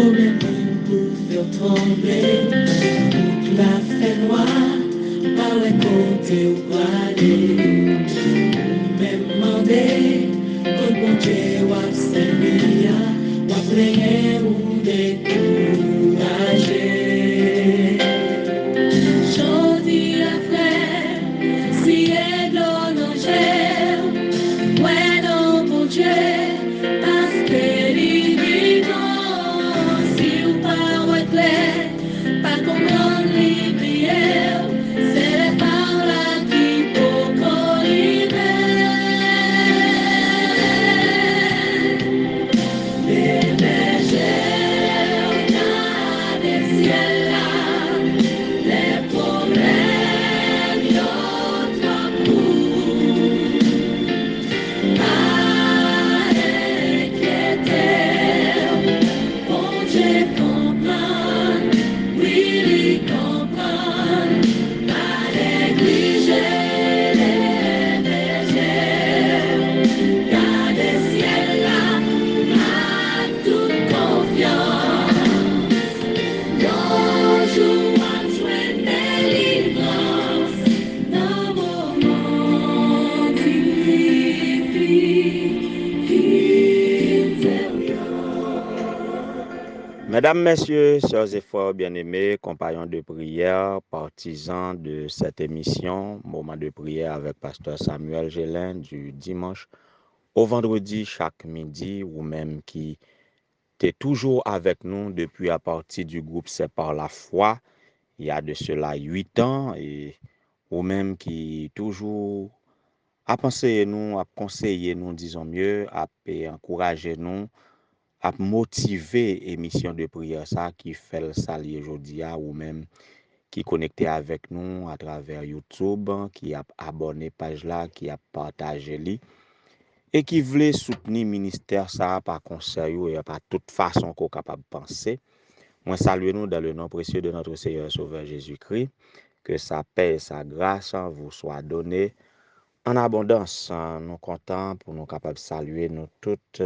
problème pour faire trembler, toute la fait noire, pas ouais côté ou aller, même demander, quand bon Dieu ou servir, ou prier ou décourager. Jodi la frère, si est l'onanger, ouais non bon Dieu, parce que l'ivigant, si ou pas ouais clair, pas comprendre l'ivrière, c'est les paroles qui pour les bergers, dans les ciels là, les problèmes d'autres coups. Pas inquiéter, bon Dieu comprendre, oui, il comprendre, pas négliger les bergers, gardez ciel là, à toute confiance. Nos jours à joindre délivrance, dans mon monde Mesdames, Messieurs, chers et frères bien-aimés, compagnons de prière, partisans de cette émission, moment de prière avec Pasteur Samuel Gélin du dimanche au vendredi chaque midi, ou même qui est toujours avec nous depuis à partir du groupe C'est par la foi, il y a de cela 8 ans, et ou même qui toujours a pensé nous, a conseillé nous, disons mieux, a encouragé nous, a motivé émission de prière ça qui fait le salier aujourd'hui ou même qui connecté avec nous à travers YouTube, qui a abonné page là, qui a partagé li et qui voulait soutenir ministère ça par conseil et par toute façon qu'on capable de penser. Moi salue nous dans le nom précieux de notre Seigneur Sauveur Jésus-Christ, que sa paix et sa grâce vous soient données en abondance. Nous comptons pour nous capables de saluer nous toutes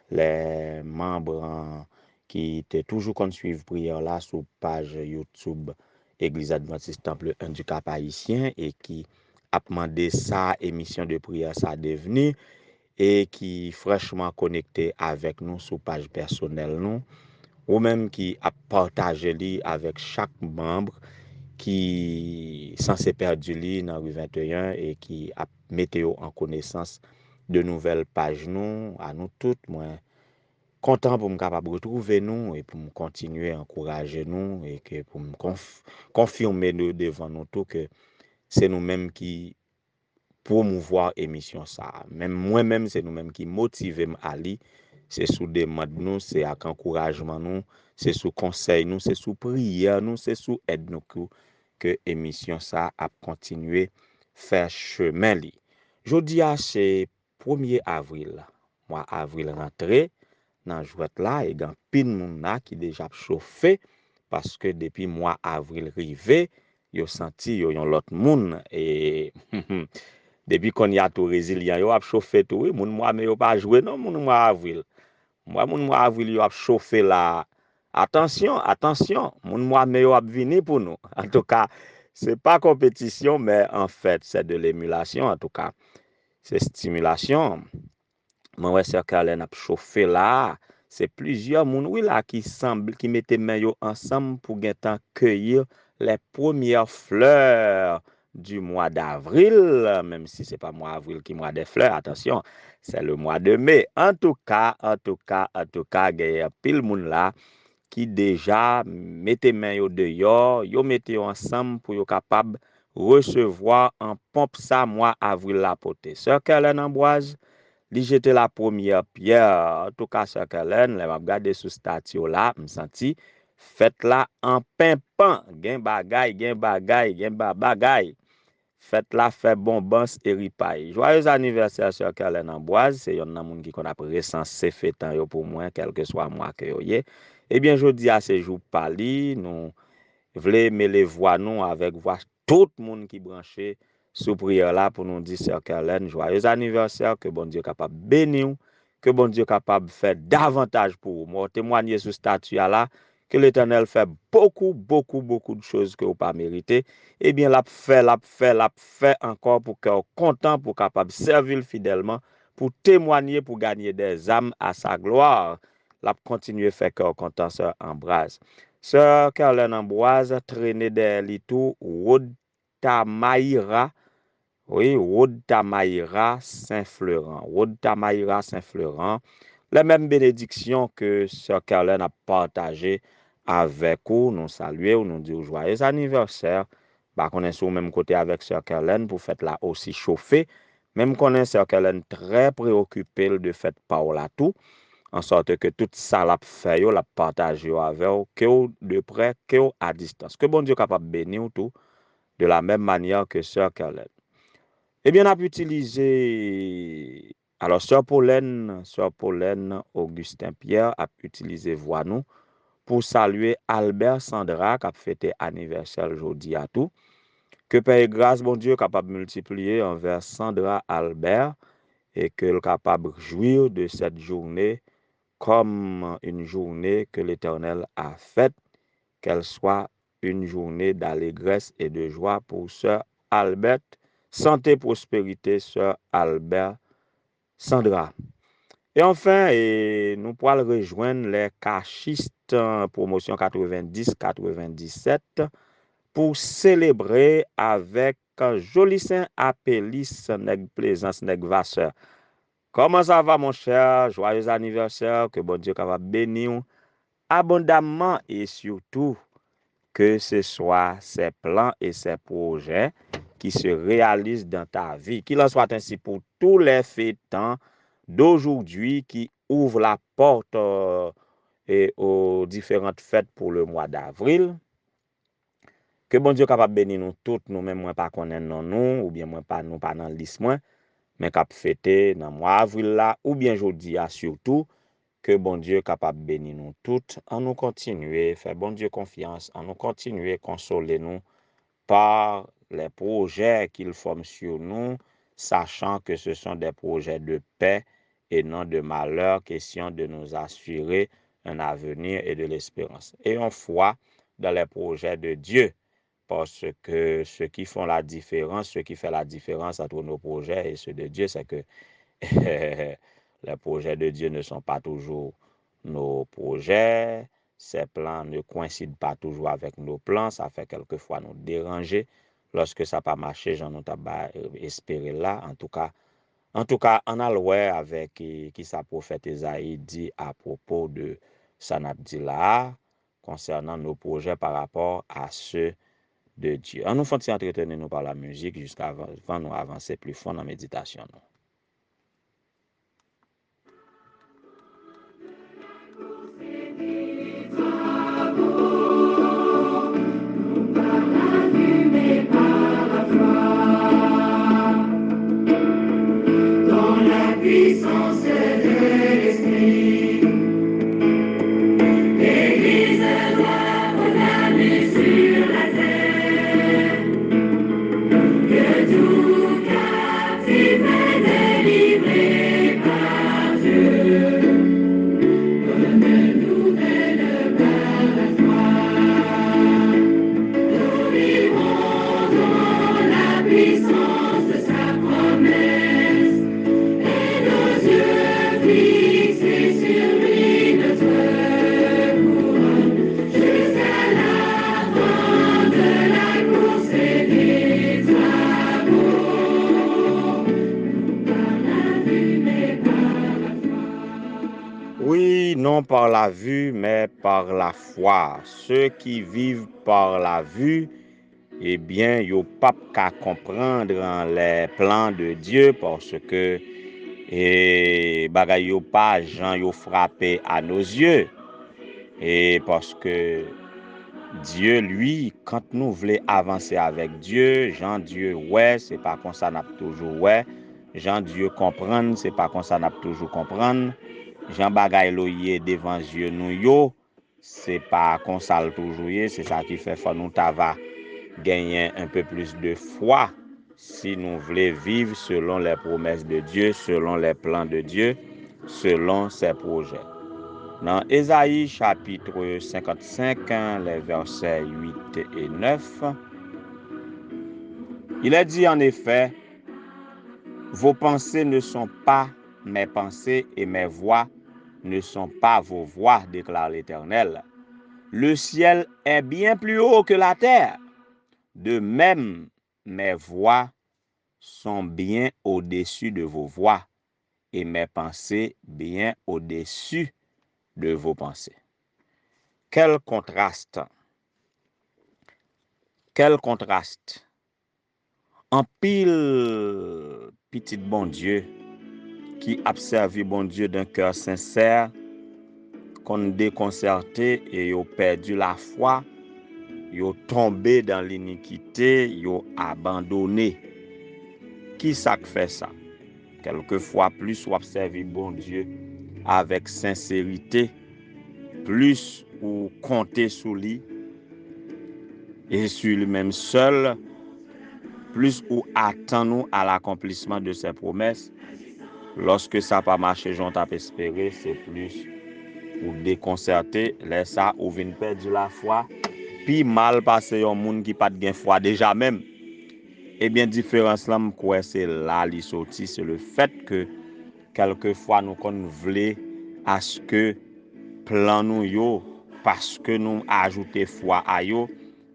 les membres qui étaient toujours qu'on suivre prière là sur page YouTube Église Adventiste Temple 1 du Cap Haïtien et qui a demandé ça émission de prière ça devenir et qui fraîchement connecté avec nous sur page personnelle nous ou même qui a partagé li avec chaque membre qui censé perdre li dans rue 21 et qui a météo en connaissance de nouvelles pages nous à nous toutes moi content pour me capable retrouver nous et pour me continuer à encourager nous et que pour me confirmer nous devant nous tout que c'est nous-mêmes qui promouvoir émission ça même moi-même c'est nous-mêmes qui motiver à aller c'est sous demande nous c'est avec encouragement nous c'est sous conseil nous c'est sous prière nous c'est sous aide nous que émission ça a continué faire chemin li. Jodi a c'est 1er avril. Mois avril rentré dans jouet là et gan pin moun là qui déjà chauffé parce que depuis mois avril rivé, yo senti yo yon l'autre moun et depuis qu'on y a tout résilient yo a chauffé tout oui, moun mois mais yo pas joué non moun mois avril. Moun mois avril yo a chauffé là. Attention, attention, moun mois mais yo a venir pour nous. En tout cas, c'est pas compétition mais en fait, c'est de l'émulation en tout cas. C'est stimulation. Moi ouais sœur Carlin a chauffé là, c'est plusieurs moun oui là qui semble qui mettaient main yo ensemble pour gen temps cueillir les premières fleurs du mois d'avril, même si c'est pas mois avril qui mois des fleurs, attention, c'est le mois de mai. En tout cas, gen pile moun là qui déjà mettez main yo dehors, yo mettez yo ensemble pour yo capable recevoir en pompe ça mois avril la poté. Sœur Carlin Ambroise li jete la première pierre. En tout cas, Sœur Carlin, m'a regardé sous statue là, me senti fête là en pimpant, gen bagay, fête là fait bonbons et ripaille. Joyeux anniversaire Sœur Carlin Ambroise, c'est yon nan moun qui qu'on a recensé fêtant yo pour moi, quel que soit mois que yo yé. Eh bien, jodi à ce jour pali, nous vle mêler voix nous avec voix tout le monde qui branché sous prière là pour nous dire Sœur Carlin, joyeux anniversaire, que bon Dieu capable bénir, que bon Dieu capable de faire davantage pour vous. Moi, témoigner sur statut là, que l'Éternel fait beaucoup, beaucoup, beaucoup de choses que vous pas mérité. Eh bien, l'a fait encore pour que vous content, pour capable servir fidèlement, pour témoigner, pour gagner des âmes à sa gloire. L'a continuer faire que vous content, sœur Ambroise. Sœur Caroline Ambroise, traîner des litou, Wood Tamaïra, oui, Wood Tamaïra Saint-Florent. Wood Tamaïra Saint-Florent. Les mêmes bénédictions que Sœur Caroline a partagées avec vous. Nous saluons, nous disons joyeux anniversaire. Bah, qu'on est sur le même côté avec Sœur Caroline pour faire là aussi chauffer. Même qu'on est Sœur Caroline très préoccupée de faire par là tout. En sorte que tout ça l'a fait, l'a partagé avec vous, que vous de près, que vous à distance. Que bon Dieu capable de bénir tout de la même manière que Sœur Caroline. Eh bien, on a pu utiliser. Alors, Sœur Pauline, Augustin Pierre a utilisé voix nous pour saluer Albert Sandra qui a fêté anniversaire aujourd'hui à tout. Que Père et grâce, bon Dieu, capable de multiplier envers Sandra Albert et que le capable de jouir de cette journée comme une journée que l'Éternel a faite, qu'elle soit une journée d'allégresse et de joie pour Sœur Albert. Santé, prospérité, Sœur Albert Sandra. Et enfin, nous pourrons rejoindre les cachistes promotion 90-97 pour célébrer avec Joli Saint Apélis Nèg Plaisance Nèg Vasseur. Comment ça va, mon cher? Joyeux anniversaire, que bon Dieu va bénir abondamment et surtout que ce soit ses plans et ses projets qui se réalisent dans ta vie. Qu'il en soit ainsi pour tous les fêtants d'aujourd'hui qui ouvrent la porte et aux différentes fêtes pour le mois d'avril. Que bon Dieu capable bénir nous toutes, nous-mêmes, moi pas connaître nous, ou bien moi pas nous pas dans liste moi, mais cap fêter dans mois avril là, ou bien jeudi surtout. Que bon Dieu capable bénir nous toutes, en nous continuer, faire bon Dieu confiance, en nous continuer, consoler nous par les projets qu'il forme sur nous, sachant que ce sont des projets de paix et non de malheur, question de nous assurer un avenir et de l'espérance. Et on foi dans les projets de Dieu, parce que ce qui fait la différence entre nos projets et ceux de Dieu, c'est que les projets de Dieu ne sont pas toujours nos projets. Ces plans ne coïncident pas toujours avec nos plans. Ça fait quelquefois nous déranger. Lorsque ça n'a pas marché, j'en ai espéré là. En tout cas, on a loué avec qui sa prophète Esaïe dit à propos de Sanabdi là, concernant nos projets par rapport à ceux de Dieu. On nous faut entretenir nous par la musique jusqu'à avant nous avancer plus fort dans la méditation. Puissance de l'Esprit, l'Église doit revenir sur la terre, que tout captif est délivré par Dieu, bonne nouvelle par la foi, nous vivrons dans la puissance de sa promesse. Fixé sur lui notre couronne, jusqu'à la fin de la course et des travaux, par la vue mais par la foi. Oui, non par la vue, mais par la foi. Ceux qui vivent par la vue, eh bien, ils n'ont pas qu'à comprendre les plans de Dieu parce que et bagay yo pas Jean yo frappé à nos yeux et parce que Dieu lui quand nous voulons avancer avec Dieu Jean Dieu ouais c'est pas comme ça n'a toujours ouais Jean Dieu comprendre c'est pas comme ça n'a toujours comprendre Jean bagay loyer devant yeux nous yo c'est pas comme ça toujours c'est ça qui fait faut nous va gagner un peu plus de foi si nous voulons vivre selon les promesses de Dieu, selon les plans de Dieu, selon ses projets. Dans Ésaïe chapitre 55, les versets 8 et 9, il est dit en effet, vos pensées ne sont pas mes pensées et mes voix ne sont pas vos voix, déclare l'Éternel. Le ciel est bien plus haut que la terre. De même, mes voix sont bien au-dessus de vos voix et mes pensées bien au-dessus de vos pensées. Quel contraste! Quel contraste! En pile petit bon Dieu qui a servi bon Dieu d'un cœur sincère, qu'on déconcerté et yo perdu la foi, yo tombé dans l'iniquité, yo abandonné. Qui ça fait ça? Quelquefois plus ou observer bon Dieu avec sincérité, plus ou compter sur lui et sur lui-même seul, plus ou attend-nous à l'accomplissement de ses promesses. Lorsque ça pas marché, j'en tape espéré, c'est plus ou déconcerté, laisse ça ou vient perdre la foi, puis mal passé un monde qui pas de gain foi déjà même. Eh bien différence là quoi c'est là li sorti, c'est le fait que quelquefois nous qu'on voulait à ce que plan nous yo parce que nous ajouter foi à yo,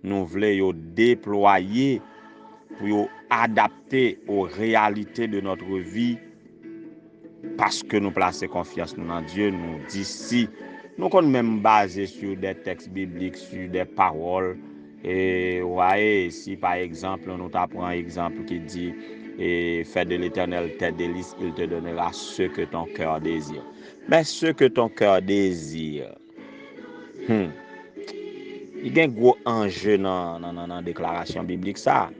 nous voulons yo déployer pour yo adapter aux réalités de notre vie parce que nous plaçons confiance dans Dieu, nous d'ici nous qu'on même basé sur des textes bibliques, sur des paroles. Et voyez, si par exemple, nous t'apprend un exemple qui dit et fais de l'Éternel tes délices, il te donnera ce que ton cœur désire. Mais ce que ton cœur désire, il y a un gros enjeu dans la déclaration biblique ça.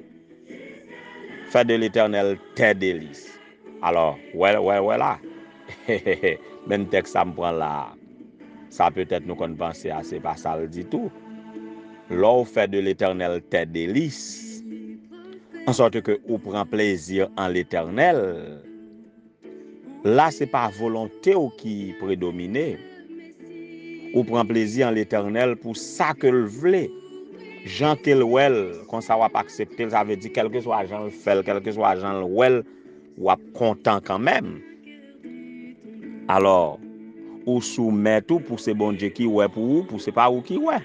Fais de l'Éternel tes délices. Alors, ouais là. Même texte ça me prend là. Ça peut-être nous qu'on pense à c'est pas ça le dit tout. L'on fait de l'Éternel tes délices, en sorte que ou prend plaisir en l'Éternel. Là, c'est pas volonté ou qui prédomine. Ou prend plaisir en l'Éternel pour ça que le voulait. Jean qu'elle well, quand ça va pas accepter, ça veut dire quel que soit Jean le fait, quel que soit Jean le well, ou a content quand même. Alors, ou soumet tout pour ce bon Dieu qui ouais pour vous, pour c'est pas ou qui ouais.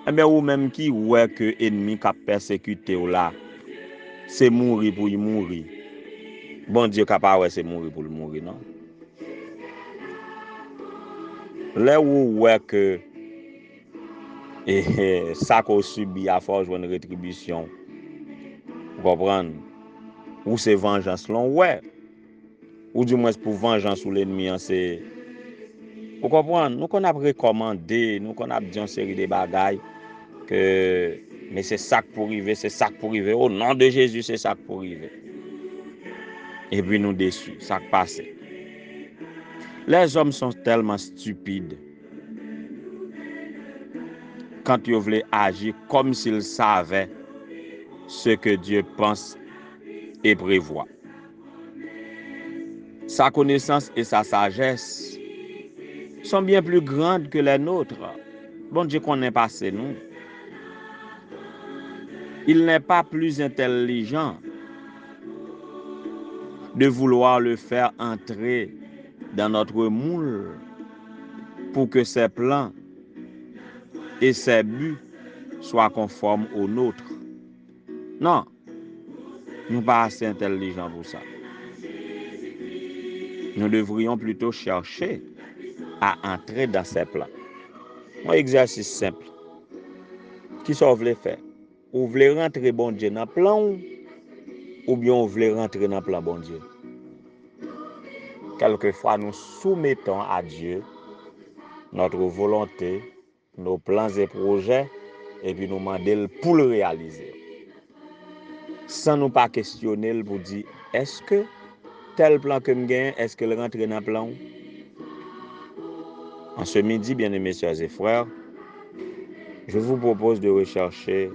Eh bien, ou même qui ouais que ennemi qui a persécuté ou là, c'est mourir pour y mourir. Bon Dieu capable ouais c'est mourir pour le mourir non. Là où ouais que et ça qu'on subit à force une rétribution. Vous comprenez? Ou c'est vengeance long ouais. Ou du moins pour vengeance sur l'ennemi c'est vous comprenez? Nous qu'on a recommandé, nous qu'on a dit une série de bagailles que mais c'est ça pour arriver, c'est ça pour arriver au nom de Jésus, c'est ça pour arriver. Et puis nous déçus, ça passe. Les hommes sont tellement stupides quand ils veulent agir comme s'ils savaient ce que Dieu pense et prévoit. Sa connaissance et sa sagesse sont bien plus grandes que les nôtres. Bon Dieu connaît pas c'est nous. Il n'est pas plus intelligent de vouloir le faire entrer dans notre moule pour que ses plans et ses buts soient conformes aux nôtres. Non, nous ne sommes pas assez intelligents pour ça. Nous devrions plutôt chercher à entrer dans ses plans. Un exercice simple. Qui ça vous voulez faire? Vous voulez rentrer bon Dieu dans le plan ou bien vous voulez rentrer dans le plan bon Dieu? Quelquefois, nous soumettons à Dieu notre volonté, nos plans et projets, et puis nous demandons pour le réaliser. Sans nous pas questionner pour dire, est-ce que tel plan que je gagne, est-ce qu'il rentre dans le plan? En ce midi, bien-aimés sœurs et frères, je vous propose de rechercher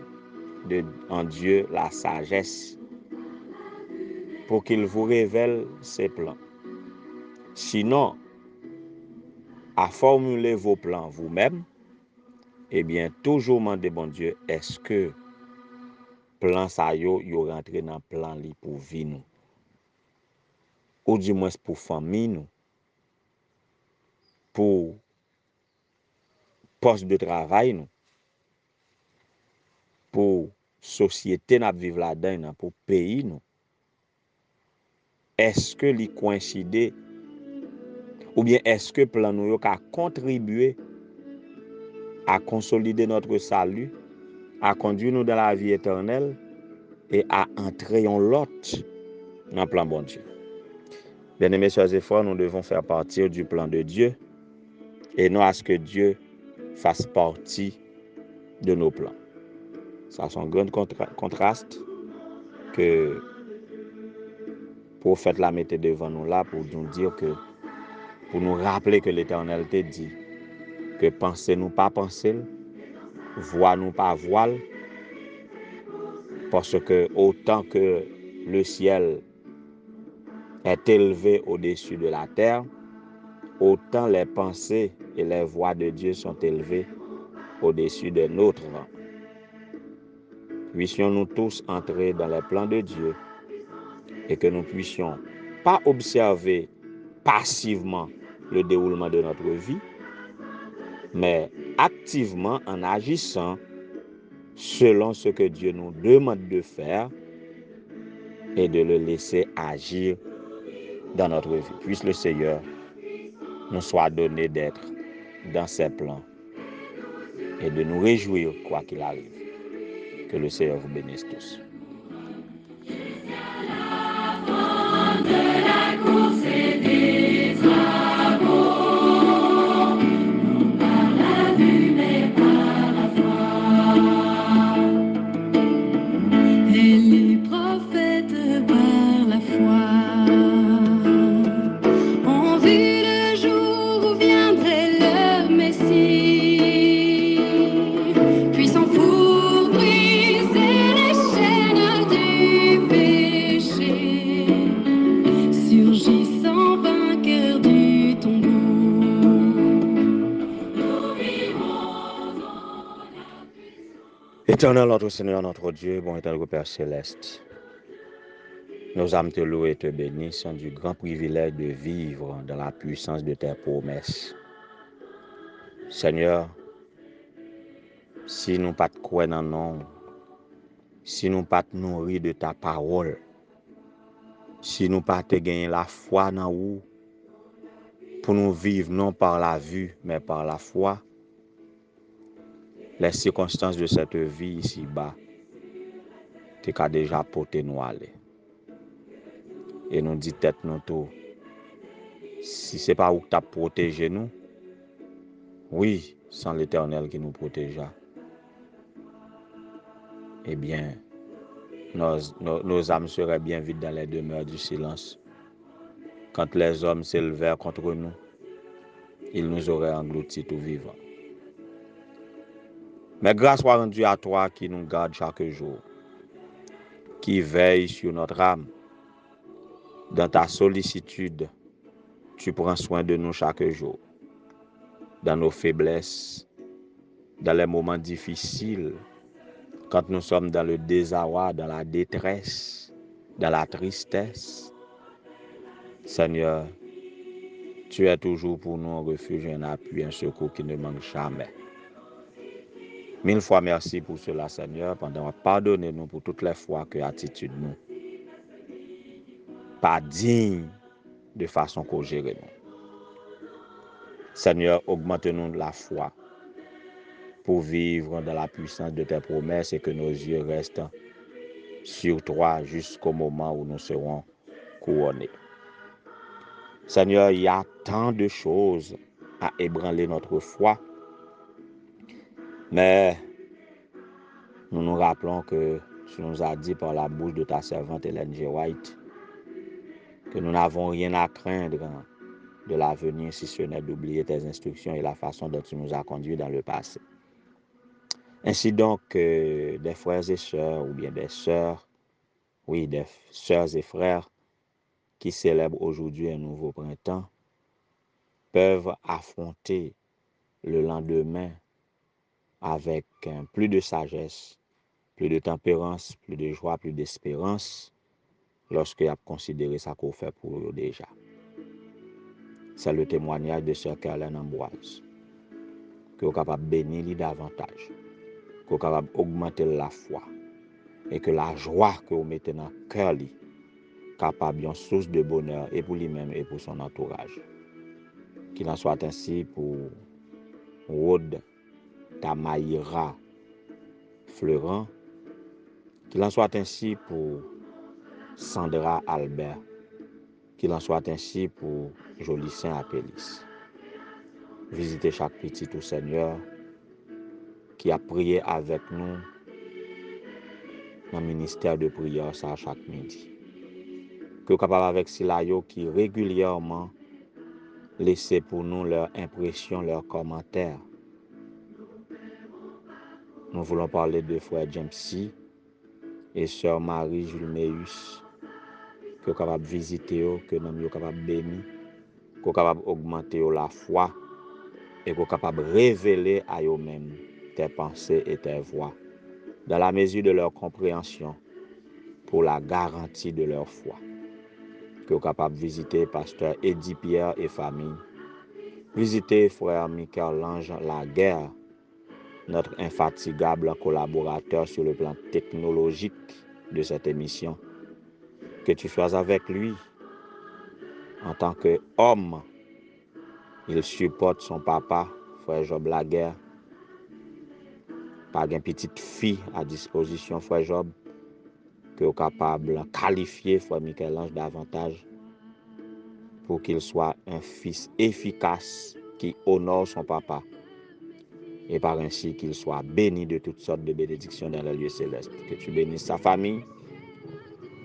en Dieu la sagesse pour qu'il vous révèle ses plans. Sinon, à formuler vos plans vous-même, eh bien, toujours demandez, bon Dieu, est-ce que plan ça yo rentre dans plan li pour vie nous, ou du moins pour famille nous, pour poste de travail nous, pour société n'a vivre là-dedans, pour pays nous. Est-ce que li coïncide ou bien est-ce que plan nous yo a contribué à consolider notre salut, à conduire nous dans la vie éternelle et à entrer en l'autre dans le plan bon Dieu. Bien-aimés sœurs et frères, nous devons faire partie du plan de Dieu et non à ce que Dieu fasse partie de nos plans. Ça, c'est un grand contraste que le prophète l'a mis devant nous là pour nous dire que, pour nous rappeler que l'Éternel te dit que pensez nous pas penser, voix nous pas voile, parce que autant que le ciel est élevé au-dessus de la terre, autant les pensées et les voix de Dieu sont élevées au-dessus de notre rang. Puissions-nous tous entrer dans les plans de Dieu et que nous puissions pas observer passivement le déroulement de notre vie, mais activement en agissant selon ce que Dieu nous demande de faire et de le laisser agir dans notre vie. Puisse le Seigneur nous soit donné d'être dans ses plans et de nous réjouir quoi qu'il arrive. Que le Seigneur vous bénisse tous. Éternel notre Seigneur, notre Dieu, bon éternel Père céleste, nos âmes te louent et te bénissent du grand privilège de vivre dans la puissance de tes promesses. Seigneur, si nous pas te croire dans nous, si nous pas te nourrir de ta parole, si nous pas te gagner la foi dans nous, pour nous vivre non par la vue, mais par la foi, les circonstances de cette vie ici-bas, tu as déjà porté nous aller. Et nous dit tête nous tout, si ce n'est pas où tu as protégé nous, oui, sans l'Éternel qui nous protégea, eh bien, nos âmes seraient bien vides dans les demeures du silence. Quand les hommes s'élevèrent contre nous, ils nous auraient engloutis tout vivants. Mais grâce soit rendue à toi qui nous garde chaque jour, qui veille sur notre âme. Dans ta sollicitude, tu prends soin de nous chaque jour. Dans nos faiblesses, dans les moments difficiles, quand nous sommes dans le désarroi, dans la détresse, dans la tristesse, Seigneur, tu es toujours pour nous un refuge, un appui, un secours qui ne manque jamais. 1000 fois merci pour cela, Seigneur, pardonnez-nous pour toutes les fois que attitude nous pas digne de façon qu'on gère nous. Seigneur, augmente-nous la foi pour vivre dans la puissance de tes promesses et que nos yeux restent sur toi jusqu'au moment où nous serons couronnés. Seigneur, il y a tant de choses à ébranler notre foi, mais nous nous rappelons que tu nous as dit par la bouche de ta servante Ellen G. White que nous n'avons rien à craindre de l'avenir si ce n'est d'oublier tes instructions et la façon dont tu nous as conduits dans le passé. Ainsi donc, des frères et sœurs, ou bien des sœurs, oui, des sœurs et frères qui célèbrent aujourd'hui un nouveau printemps, peuvent affronter le lendemain avec plus de sagesse, plus de tempérance, plus de joie, plus d'espérance, lorsque y a considéré ça qu'on fait pour eux déjà. C'est le témoignage de Sœur Carlin Ambroise, que vous êtes capable de bénir davantage, que vous êtes capable d'augmenter la foi, et que la joie que vous mettez dans le cœur, capable d'une source de bonheur, et pour lui-même, et pour son entourage. Qu'il en soit ainsi pour Rode Tamaïra Fleurant, qu'il en soit ainsi pour Sandra Albert, qu'il en soit ainsi pour Jolicin Apélis. Visitez chaque petit au Seigneur qui a prié avec nous dans le ministère de prière ça chaque midi. Que vous capable avec Silayo qui régulièrement laissez pour nous leurs impressions, leurs commentaires. Nous voulons parler de frère James C. et sœur Marie Jules Meus, que vous capable visiter, que nous sommes capables de bénir, que vous capable augmenter la foi et que vous capable révéler à eux-mêmes tes pensées et tes voix, dans la mesure de leur compréhension, pour la garantie de leur foi. Que vous capable visiter pasteur Eddie Pierre et famille, visiter frère Michel-Ange Laguerre, notre infatigable collaborateur sur le plan technologique de cette émission. Que tu sois avec lui en tant qu'homme. Il supporte son papa, frère Job Laguerre. Pas une petite fille à disposition, frère Job, que vous capable de qualifier frère Michel-Ange davantage pour qu'il soit un fils efficace qui honore son papa et par ainsi qu'il soit béni de toutes sortes de bénédictions dans le lieu céleste. Que tu bénisses sa famille,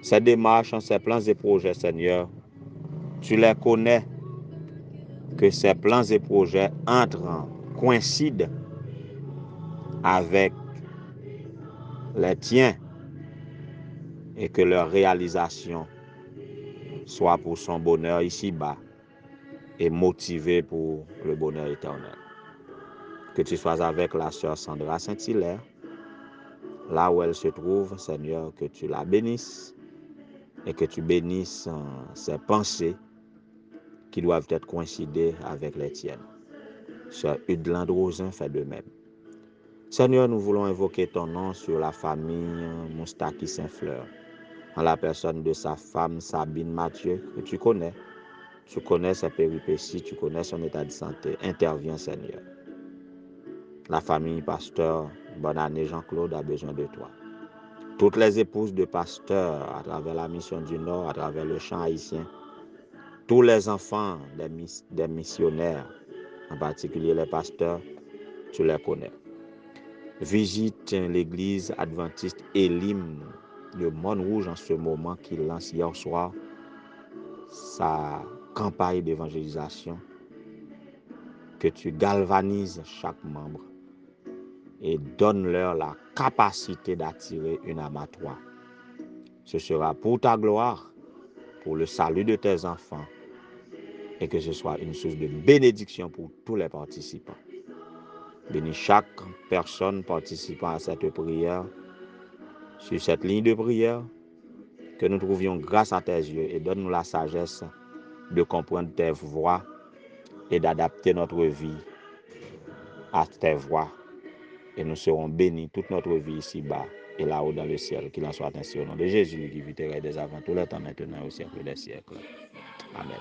ses démarches, ses plans et projets, Seigneur. Tu les connais, que ces plans et projets entrent, coïncident avec les tiens et que leur réalisation soit pour son bonheur ici-bas et motivée pour le bonheur éternel. Que tu sois avec la sœur Sandra Saint-Hilaire, là où elle se trouve, Seigneur, que tu la bénisses et que tu bénisses ses pensées qui doivent être coïncidées avec les tiennes. Sœur Udland Rosin fait de même. Seigneur, nous voulons invoquer ton nom sur la famille Moustaki Saint-Fleur, en la personne de sa femme Sabine Mathieu, que tu connais. Tu connais ses péripéties, tu connais son état de santé. Interviens, Seigneur. La famille pasteur, bonne année Jean-Claude, a besoin de toi. Toutes les épouses de pasteurs à travers la mission du Nord, à travers le champ haïtien, tous les enfants des missionnaires, en particulier les pasteurs, tu les connais. Visite l'église adventiste Elim de Montrouge en ce moment qui lance hier soir sa campagne d'évangélisation. Que tu galvanises chaque membre et donne-leur la capacité d'attirer une âme à toi. Ce sera pour ta gloire, pour le salut de tes enfants et que ce soit une source de bénédiction pour tous les participants. Bénis chaque personne participant à cette prière, sur cette ligne de prière, que nous trouvions grâce à tes yeux et donne-nous la sagesse de comprendre tes voies et d'adapter notre vie à tes voies. Et nous serons bénis toute notre vie ici-bas et là-haut dans le ciel. Qu'il en soit ainsi au nom de Jésus qui vit et règne dès avant tout le temps, maintenant et au siècle des siècles. Amen.